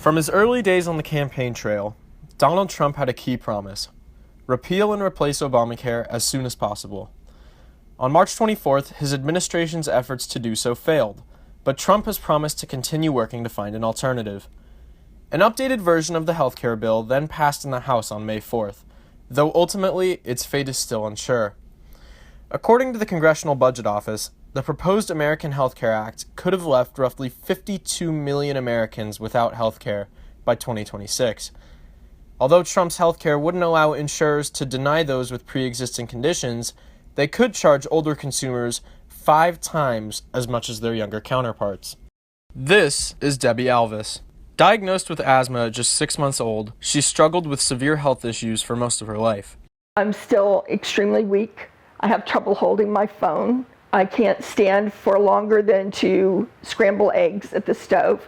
From his early days on the campaign trail, Donald Trump had a key promise: repeal and replace Obamacare as soon as possible. On March 24th, his administration's efforts to do so failed, but Trump has promised to continue working to find an alternative. An updated version of the healthcare bill then passed in the House on May 4th, though ultimately its fate is still unsure. According to the Congressional Budget Office, the proposed American Health Care Act could have left roughly 52 million Americans without health care by 2026. Although Trump's health care wouldn't allow insurers to deny those with pre-existing conditions, they could charge older consumers 5 times as much as their younger counterparts. This is Debbie Alvis. Diagnosed with asthma at just 6 months old, she struggled with severe health issues for most of her life. I'm still extremely weak. I have trouble holding my phone. I can't stand for longer than to scramble eggs at the stove.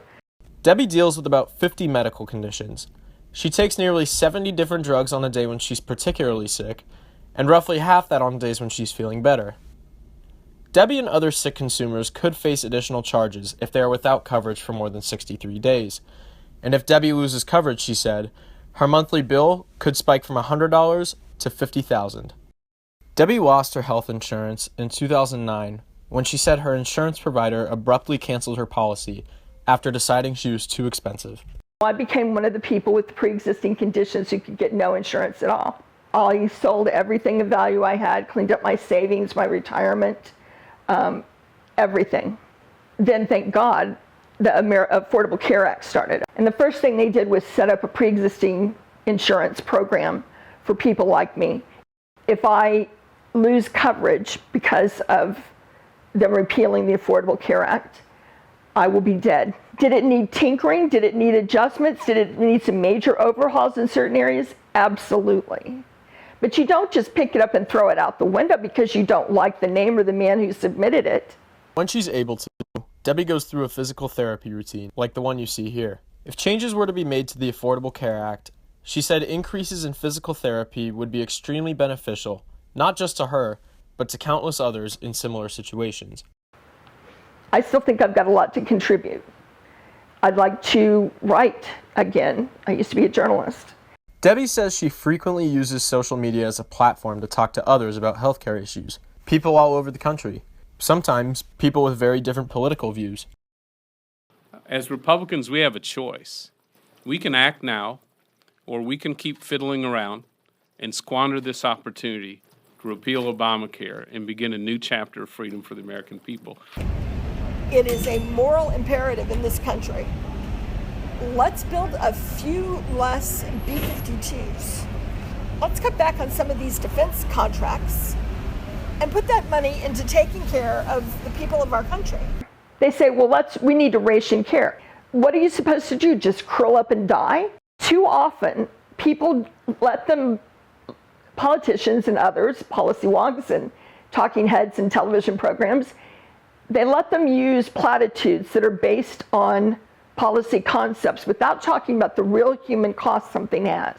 Debbie deals with about 50 medical conditions. She takes nearly 70 different drugs on a day when she's particularly sick, and roughly half that on days when she's feeling better. Debbie and other sick consumers could face additional charges if they are without coverage for more than 63 days. And if Debbie loses coverage, she said, her monthly bill could spike from $100 to $50,000. Debbie lost her health insurance in 2009 when she said her insurance provider abruptly canceled her policy after deciding she was too expensive. I became one of the people with pre-existing conditions who could get no insurance at all. I sold everything of value I had, cleaned up my savings, my retirement, everything. Then, thank God, the Affordable Care Act started. And the first thing they did was set up a pre-existing insurance program for people like me. If I lose coverage because of them repealing the Affordable Care Act, I will be dead. Did it need tinkering? Did it need adjustments? Did it need some major overhauls in certain areas? Absolutely. But you don't just pick it up and throw it out the window because you don't like the name or the man who submitted it. When she's able to, Debbie goes through a physical therapy routine, like the one you see here. If changes were to be made to the Affordable Care Act, she said increases in physical therapy would be extremely beneficial, not just to her, but to countless others in similar situations. I still think I've got a lot to contribute. I'd like to write again. I used to be a journalist. Debbie says she frequently uses social media as a platform to talk to others about healthcare issues, people all over the country, sometimes people with very different political views. As Republicans, we have a choice. We can act now, or we can keep fiddling around and squander this opportunity to repeal Obamacare and begin a new chapter of freedom for the American people. It is a moral imperative in this country. Let's build a few less B-52s. Let's cut back on some of these defense contracts and put that money into taking care of the people of our country. They say, well, we need to ration care. What are you supposed to do? Just curl up and die? Too often, people let them, politicians and others, policy wonks and talking heads in television programs, they let them use platitudes that are based on policy concepts without talking about the real human cost something has.